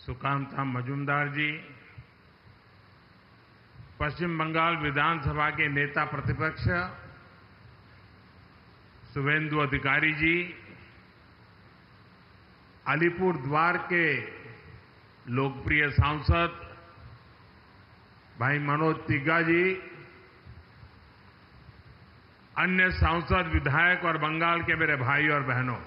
सुकांता मजूमदार जी, पश्चिम बंगाल विधानसभा के नेता प्रतिपक्ष शुभेंदु अधिकारी जी, अलीपुर द्वार के लोकप्रिय सांसद भाई मनोज तिग्गा जी, अन्य सांसद, विधायक और बंगाल के मेरे भाई और बहनों,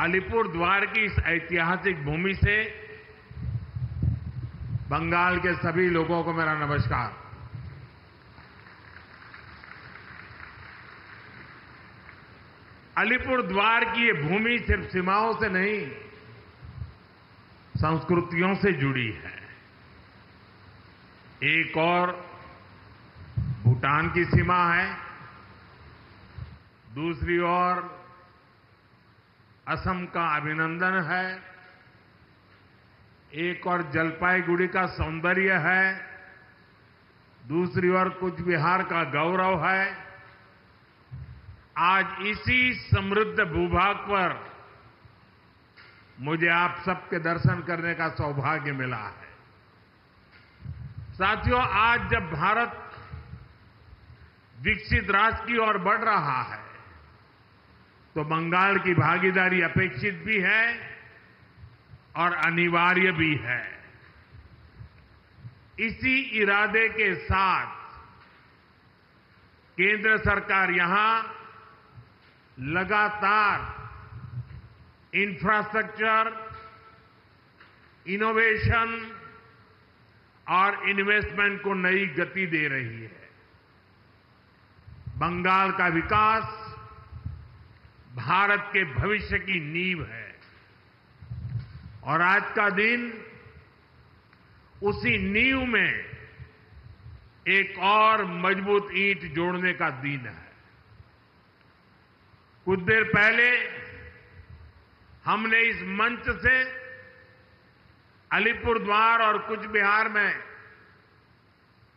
अलीपुर द्वार की इस ऐतिहासिक भूमि से बंगाल के सभी लोगों को मेरा नमस्कार। अलीपुर द्वार की ये भूमि सिर्फ सीमाओं से नहीं, संस्कृतियों से जुड़ी है। एक और भूटान की सीमा है, दूसरी ओर असम का अभिनंदन है, एक और जलपाईगुड़ी का सौंदर्य है, दूसरी ओर कूच बिहार का गौरव है। आज इसी समृद्ध भूभाग पर मुझे आप सबके दर्शन करने का सौभाग्य मिला है। साथियों, आज जब भारत विकसित राष्ट्र की ओर बढ़ रहा है तो बंगाल की भागीदारी अपेक्षित भी है और अनिवार्य भी है। इसी इरादे के साथ केंद्र सरकार यहां लगातार इंफ्रास्ट्रक्चर, इनोवेशन और इन्वेस्टमेंट को नई गति दे रही है। बंगाल का विकास भारत के भविष्य की नींव है और आज का दिन उसी नींव में एक और मजबूत ईंट जोड़ने का दिन है। कुछ देर पहले हमने इस मंच से अलीपुर द्वार और कूच बिहार में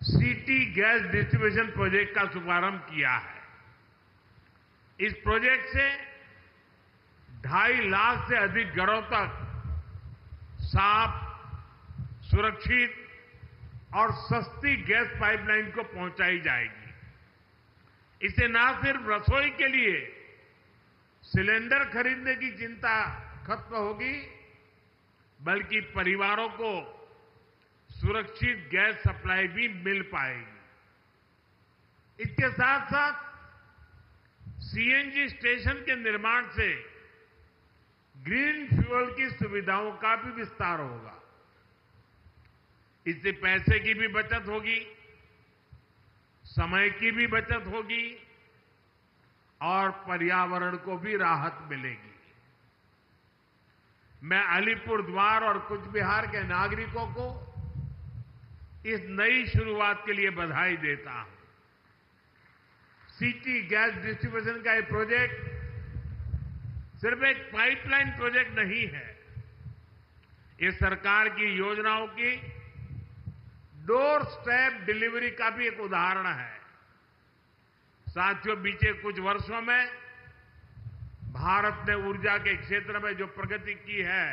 सिटी गैस डिस्ट्रीब्यूशन प्रोजेक्ट का शुभारंभ किया है। इस प्रोजेक्ट से 2.5 लाख से अधिक घरों तक साफ, सुरक्षित और सस्ती गैस पाइपलाइन को पहुंचाई जाएगी। इसे न सिर्फ रसोई के लिए सिलेंडर खरीदने की चिंता खत्म होगी, बल्कि परिवारों को सुरक्षित गैस सप्लाई भी मिल पाएगी। इसके साथ साथ सीएनजी स्टेशन के निर्माण से ग्रीन फ्यूल की सुविधाओं का भी विस्तार होगा। इससे पैसे की भी बचत होगी, समय की भी बचत होगी और पर्यावरण को भी राहत मिलेगी। मैं अलीपुर द्वार और कूच बिहार के नागरिकों को इस नई शुरुआत के लिए बधाई देता हूं। सिटी गैस डिस्ट्रीब्यूशन का ये प्रोजेक्ट सिर्फ एक पाइपलाइन प्रोजेक्ट नहीं है, ये सरकार की योजनाओं की डोर स्टेप डिलीवरी का भी एक उदाहरण है। साथियों, बीते कुछ वर्षों में भारत ने ऊर्जा के क्षेत्र में जो प्रगति की है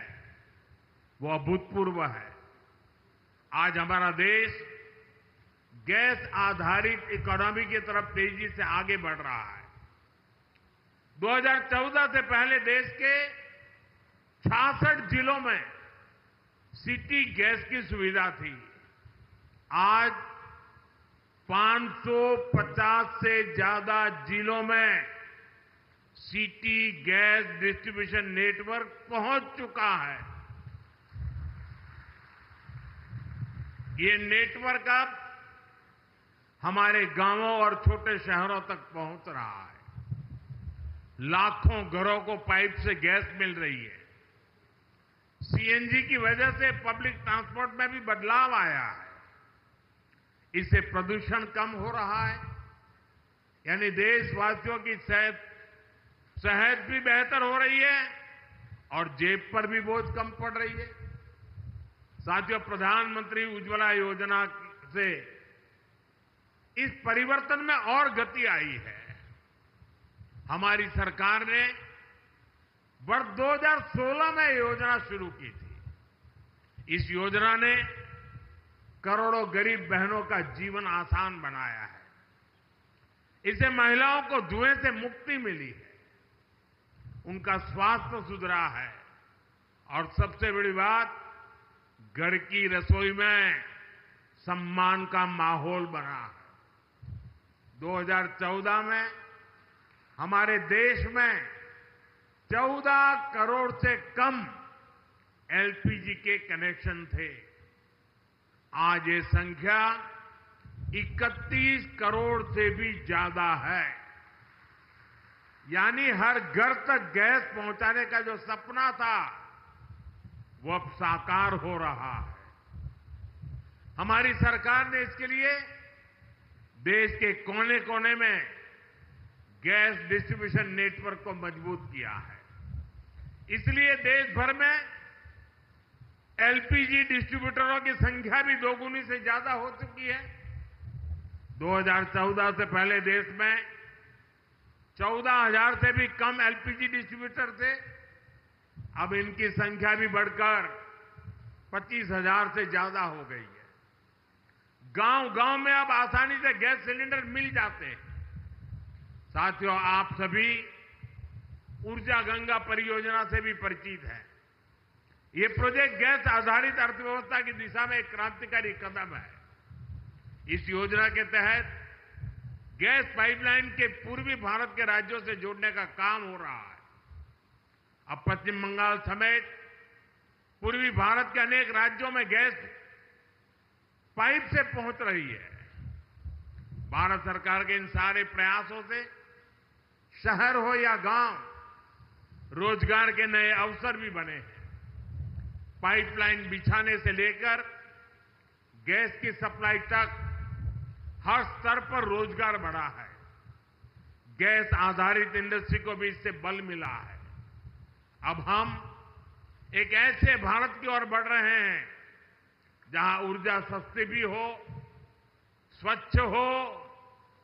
वो अभूतपूर्व है। आज हमारा देश गैस आधारित इकोनॉमी की तरफ तेजी से आगे बढ़ रहा है। 2014 से पहले देश के 66 जिलों में सिटी गैस की सुविधा थी। आज 550 से ज्यादा जिलों में सिटी गैस डिस्ट्रीब्यूशन नेटवर्क पहुंच चुका है। ये नेटवर्क अब हमारे गांवों और छोटे शहरों तक पहुंच रहा है। लाखों घरों को पाइप से गैस मिल रही है। सीएनजी की वजह से पब्लिक ट्रांसपोर्ट में भी बदलाव आया है। इससे प्रदूषण कम हो रहा है, यानी देशवासियों की सेहत भी बेहतर हो रही है और जेब पर भी बोझ कम पड़ रही है। साथियों, प्रधानमंत्री उज्ज्वला योजना से इस परिवर्तन में और गति आई है। हमारी सरकार ने वर्ष 2016 में योजना शुरू की थी। इस योजना ने करोड़ों गरीब बहनों का जीवन आसान बनाया है। इससे महिलाओं को धुएं से मुक्ति मिली है, उनका स्वास्थ्य सुधरा है और सबसे बड़ी बात, घर की रसोई में सम्मान का माहौल बना है। 2014 में हमारे देश में 14 करोड़ से कम एलपीजी के कनेक्शन थे। आज ये संख्या 31 करोड़ से भी ज्यादा है। यानी हर घर तक गैस पहुंचाने का जो सपना था वो अब साकार हो रहा है। हमारी सरकार ने इसके लिए देश के कोने कोने में गैस डिस्ट्रीब्यूशन नेटवर्क को मजबूत किया है। इसलिए देश भर में एलपीजी डिस्ट्रीब्यूटरों की संख्या भी दोगुनी से ज्यादा हो चुकी है। 2014 से पहले देश में 14,000 से भी कम एलपीजी डिस्ट्रीब्यूटर थे। अब इनकी संख्या भी बढ़कर 25,000 से ज्यादा हो गई है। गांव-गांव में अब आसानी से गैस सिलेंडर मिल जाते हैं। साथियों, आप सभी ऊर्जा गंगा परियोजना से भी परिचित हैं। ये प्रोजेक्ट गैस आधारित अर्थव्यवस्था की दिशा में एक क्रांतिकारी कदम है। इस योजना के तहत गैस पाइपलाइन के पूर्वी भारत के राज्यों से जोड़ने का काम हो रहा है। अब पश्चिम बंगाल समेत पूर्वी भारत के अनेक राज्यों में गैस पाइप से पहुंच रही है। भारत सरकार के इन सारे प्रयासों से शहर हो या गांव, रोजगार के नए अवसर भी बने हैं। पाइपलाइन बिछाने से लेकर गैस की सप्लाई तक हर स्तर पर रोजगार बढ़ा है। गैस आधारित इंडस्ट्री को भी इससे बल मिला है। अब हम एक ऐसे भारत की ओर बढ़ रहे हैं जहां ऊर्जा सस्ती भी हो, स्वच्छ हो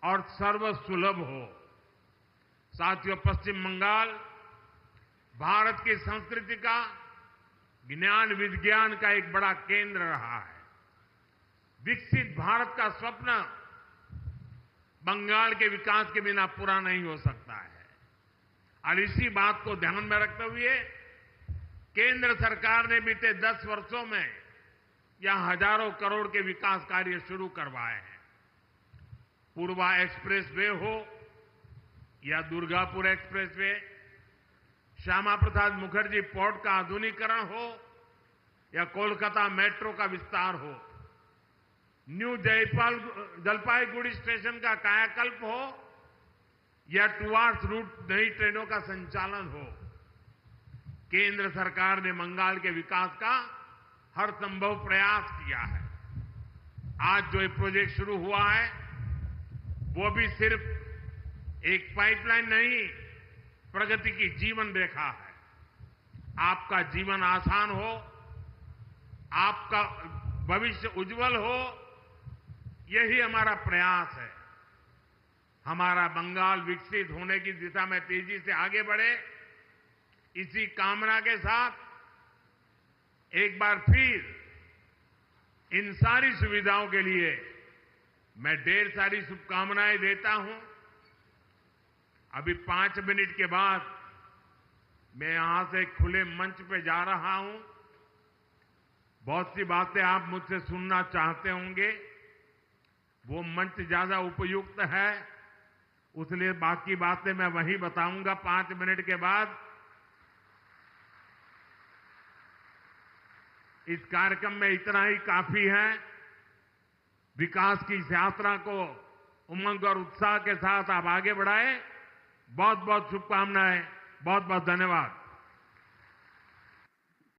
और सर्वसुलभ हो। साथियों, पश्चिम बंगाल भारत की संस्कृति का, ज्ञान विज्ञान का एक बड़ा केंद्र रहा है। विकसित भारत का स्वप्न बंगाल के विकास के बिना पूरा नहीं हो सकता है। और इसी बात को ध्यान में रखते हुए केंद्र सरकार ने बीते 10 वर्षों में यहां हजारों करोड़ के विकास कार्य शुरू करवाए हैं। पूर्वा एक्सप्रेस वे हो या Durgapur express way, Shyama Prasad Mukherjee port का आधुनिकीकरण हो या कोलकाता मेट्रो का विस्तार हो, न्यू जलपाईगुड़ी स्टेशन का कायाकल्प हो या टुवार्ड्स रूट नई ट्रेनों का संचालन हो, केंद्र सरकार ने बंगाल के विकास का हर संभव प्रयास किया है। आज जो ये प्रोजेक्ट शुरू हुआ है वो भी सिर्फ एक पाइपलाइन नहीं, प्रगति की जीवन रेखा है। आपका जीवन आसान हो, आपका भविष्य उज्जवल हो, यही हमारा प्रयास है। हमारा बंगाल विकसित होने की दिशा में तेजी से आगे बढ़े, इसी कामना के साथ एक बार फिर इन सारी सुविधाओं के लिए मैं ढेर सारी शुभकामनाएं देता हूं। अभी 5 मिनट के बाद मैं यहां से खुले मंच पे जा रहा हूं। बहुत सी बातें आप मुझसे सुनना चाहते होंगे, वो मंच ज्यादा उपयुक्त है, इसलिए बाकी बातें मैं वहीं बताऊंगा 5 मिनट के बाद। इस कार्यक्रम में इतना ही काफी है। विकास की इस यात्रा को उमंग और उत्साह के साथ आप आगे बढ़ाएं। बहुत बहुत शुभकामनाएं, बहुत बहुत धन्यवाद।